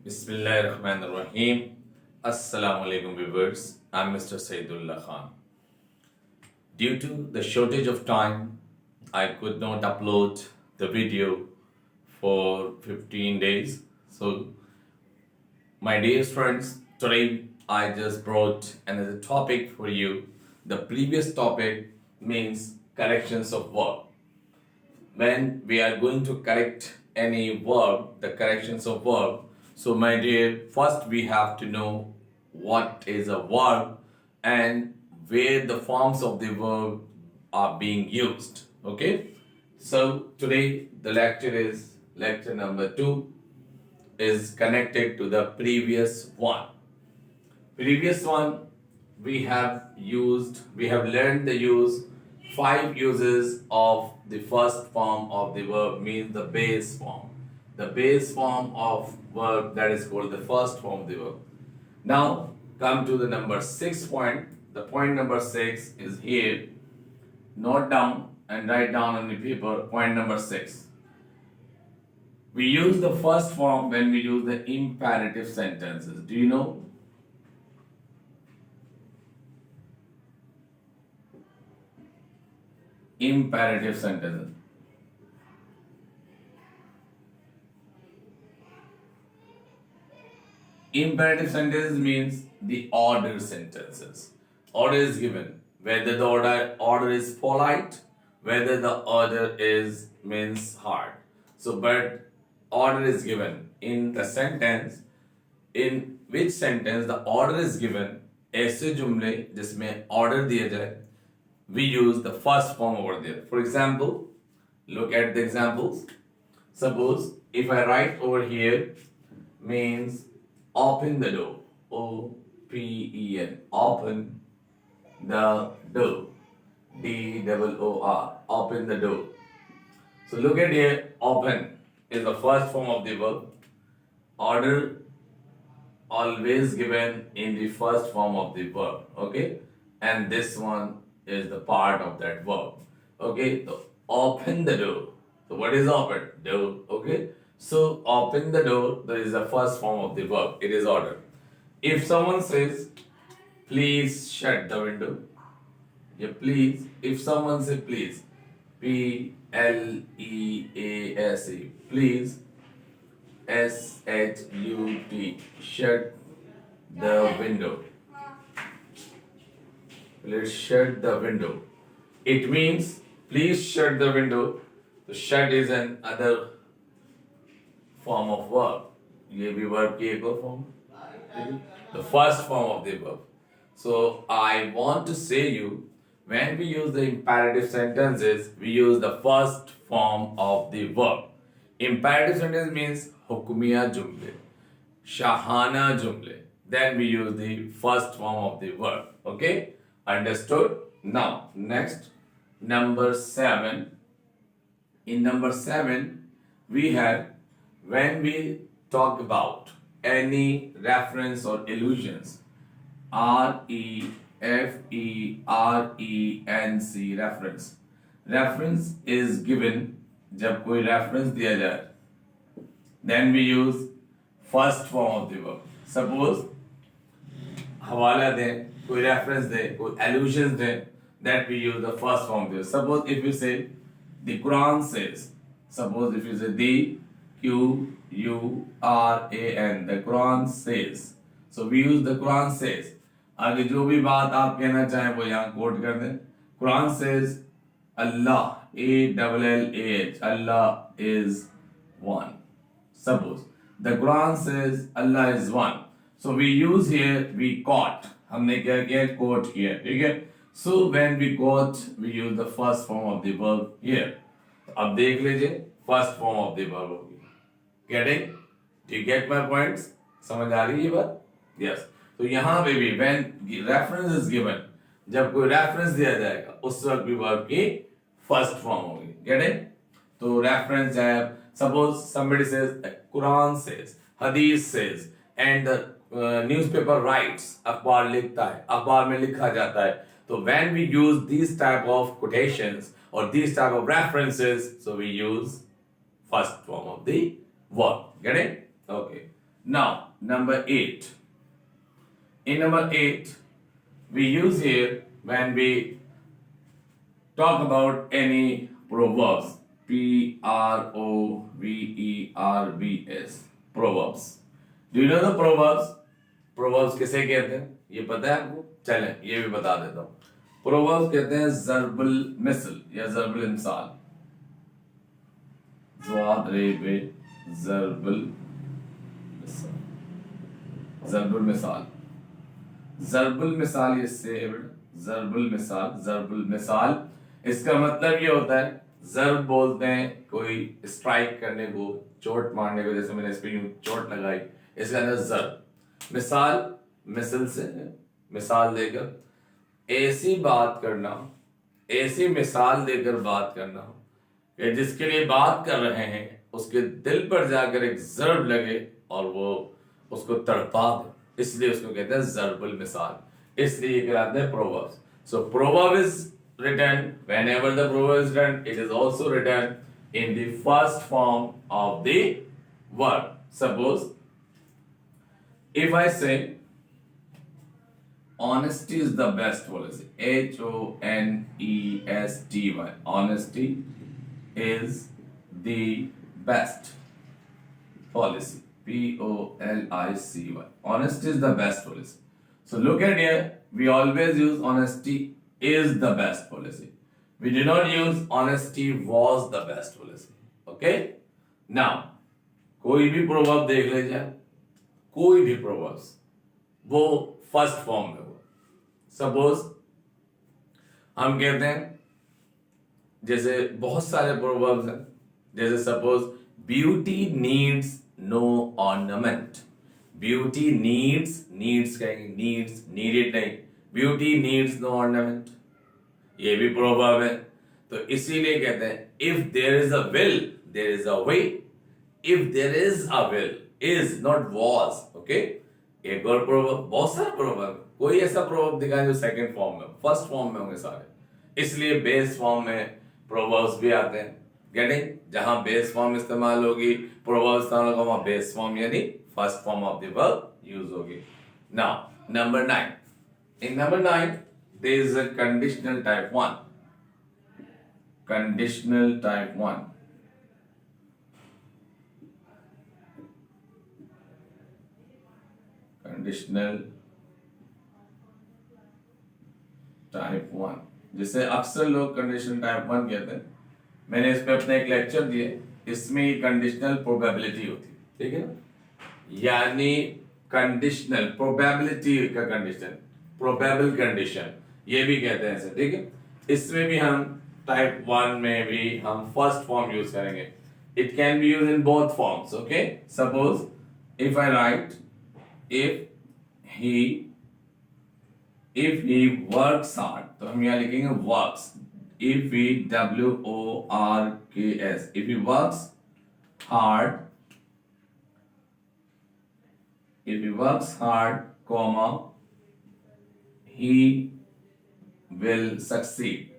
Bismillahirrahmanirrahim. Assalamu alaikum viewers. I'm Mr. Saidullah Khan. Due to the shortage of time, I could not upload the video for 15 days. So, my dear friends, today I just brought another topic for you. The previous topic means corrections of verb. When we are going to correct any verb, the corrections of verb. So, my dear, first we have to know what is a verb and where the forms of the verb are being used. Okay, so today the lecture is lecture number 2 is connected to the previous one. Previous one we have learned the use 5 uses of the first form of the verb, means the base form. The base form of verb, that is called the first form of the verb. Now come to the number 6 point. The point number 6 is here. Note down and write down on the paper point number 6. We use the first form when we use the imperative sentences. Do you know? Imperative sentences. Imperative sentences means the order sentences. Order is given. Whether the order is polite, whether the order is means hard. So, but order is given in the sentence. In which sentence the order is given, ऐसे जुमले जिसमें order दिया जाए, we use the first form over there. For example, look at the examples. Suppose if I write over here means open the door. O-P-E-N. Open the door. D-O-O-R. Open the door. So look at here. Open is the first form of the verb. Order always given in the first form of the verb. Okay. And this one is the part of that verb. Okay. So open the door. So what is open? Door. Okay. So open the door, there is the first form of the verb. It is order. If someone says, please shut the window. Yeah, please. If someone says please, P-L-E-A-S-E, please, S-H-U-T, shut the window. Let's shut the window. It means please shut the window. So shut is another form of verb. ये भी verb की एक और form. The first form of the verb. So I want to say you, when we use the imperative sentences, we use the first form of the verb. Imperative sentence means hukumiya jumle, shahana jumle. Then we use the first form of the verb. Okay? Understood? Now, next, number 7. In number 7, we have when we talk about any reference or allusions, R-E-F-E-R-E-N-C, reference. Reference is given जब कोई reference दिया जाए, then we use first form of the verb. Suppose हवाला दें, कोई reference दे, कोई allusions they, that we use the first form of the verb. Suppose if you say the Quran says, suppose if you say the Q-U-R-A-N, the Quran says. So we use the Quran says. आगे जो भी बात आप कहना चाहें वो यहाँ coat कर दें. Quran says Allah, A-L-L-A-H, Allah is one. Suppose the Quran says Allah is one. So we use here, we quote. हमने क्या किया? Quote किया. ठीक है? So when we quote, we use the first form of the verb here. अब देख लीजिए, first form of the verb होगी. Getting? Do you get my points? समझ आ रही है बात? Yes. तो यहाँ पे भी when reference is given, जब कोई reference दिया जाएगा, उस वक्त भी verb की first form होगी. Getting? तो reference है, suppose somebody says, Quran says, Hadith says, and the newspaper writes, अखबार लिखता है, अखबार में लिखा जाता है. So when we use these type of quotations or these type of references, so we use first form of the verb. Get it? Okay. Now, number 8. In number 8, we use here when we talk about any proverbs. Proverbs. Proverbs. Do you know the proverbs? Proverbs किसे कहते हैं? ये पता है आपको? चलें, ये भी बता देता हूँ. Proverbs कहते हैं ज़र्बुल मिसल या ज़र्बुल इमसाल. ज़र्बुल मिसाल. ज़र्बुल मिसाल इससे है बेटा. ज़र्बुल मिसाल इसका मतलब ये होता है, ज़र्ब बोलते हैं कोई स्ट्राइक करने को, चोट मारने को, जैसे मैंने इस पे यूं चोट लगाई, इसका अंदर ज़र्ब. मिसाल मिसल से मिसाल देकर ऐसी बात करना, ऐसी मिसाल देकर बात करना कि जिसके लिए बात कर रहे हैं उसके दिल पर जाकर एक ज़र्ब लगे और वो उसको तड़पा दे, इसलिए उसको कहते हैं ज़र्बुल मिसाल. इसलिए ये कहलाते हैं proverbs. So proverb is written, whenever the proverb is written, it is also written in the first form of the word. Suppose if I say honesty is the best policy, HONESTY, honesty is the best policy, POLICY, honesty is the best policy. So look at here, we always use honesty is the best policy. We do not use honesty was the best policy. Okay? Now, कोई भी proverb देख ले जाए, कोई भी proverbs, वो first form में हो. Suppose हम कहते हैं, जैसे बहुत सारे proverbs हैं, जैसे suppose beauty needs no ornament. Beauty needs कहेंगे, needed नहीं, beauty needs no ornament. ये भी proverb है. तो इसीलिए कहते हैं if there is a will there is a way. If there is a will, is not was. Okay? एक और proverb, बहुत सारे proverb, कोई ऐसा proverb दिखाए जो second form में, first form में होंगे सारे. इसलिए base form में proverbs भी आते हैं. Getting? जहां base form इस्तेमाल होगी, proverbs इस्तेमाल होगा, वहां base form यानी first form of the verb use होगी. Now, number 9. In number 9, there is a conditional type 1. Conditional type 1. Conditional type 1. जिसे अक्सर लोग conditional type 1 कहते हैं. मैंने इस पे अपने एक लेक्चर दिए, इसमें कंडीशनल प्रोबेबिलिटी होती है. ठीक है ना? यानी कंडीशनल प्रोबेबिलिटी का कंडीशन, प्रोबेबल कंडीशन, ये भी कहते हैं इसे. ठीक है? इसमें भी हम टाइप 1 में भी हम फर्स्ट फॉर्म यूज करेंगे. It can be use in both forms. Okay? Suppose if I right if he works hard, तो हम यहां लिखेंगे works. if he WORKS, if he works hard, comma, he will succeed.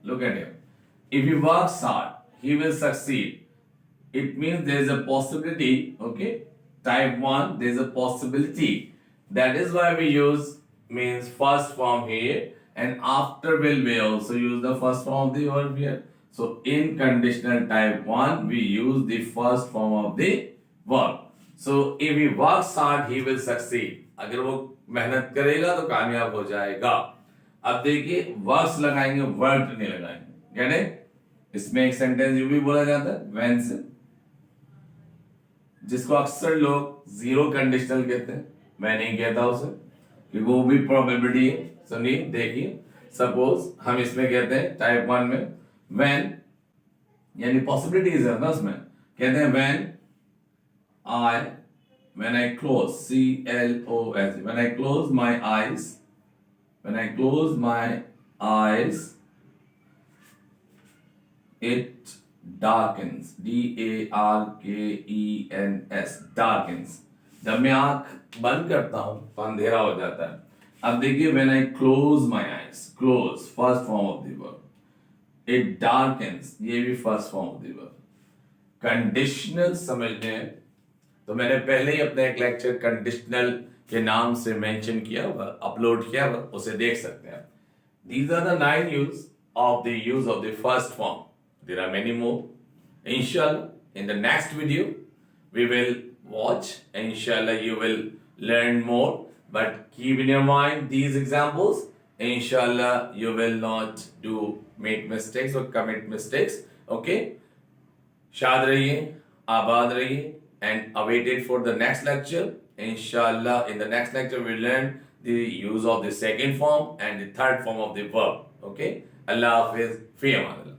Look at him. If he works hard, he will succeed. It means there is a possibility. Okay? Type 1, there is a possibility. That is why we use means first form here, and after will we also use the first form of the verb here. So in conditional type 1 we use the first form of the verb. So if he works hard he will succeed. अगर वो मेहनत करेगा तो कामयाब हो जाएगा. अब देखिए वर्क्स लगाएंगे, वर्क नहीं लगाएंगे. Get it? इसमें एक सेंटेंस यू भी बोला जाता है when से, जिसको अक्सर लोग जीरो कंडीशनल कहते हैं. मैं नहीं कहता उसे, कि वो भी प्रोबेबिलिटी है. सुनिए, देखिए, सपोज हम इसमें कहते हैं टाइप 1 में व्हेन, यानी पॉसिबिलिटीज है ना उसमें. कहते हैं when I close, CLOS, when I close my eyes, it darkens, DARKENS, darkens. जब मैं आंख बंद करता हूं तो अंधेरा हो जाता है. अब देखिए when I close my eyes, close first form of the verb, it darkens, ये भी first form of the verb. Conditional समझने हैं तो मैंने पहले ही अपना एक लेक्चर कंडीशनल के नाम से मेंशन किया हुआ, अपलोड किया हुआ, उसे देख सकते हैं। These are the 9 use of the first form. There are many more. Inshallah, in the next video, we will watch. Inshallah, you will learn more. But keep in your mind these examples. Inshallah, you will not make mistakes or commit mistakes. Okay? शाद रहिए, आबाद रहिए, and awaited for the next lecture. Inshallah, in the next lecture we learn the use of the second form and the third form of the verb. Okay? Allah Hafiz. Fi aman Allah.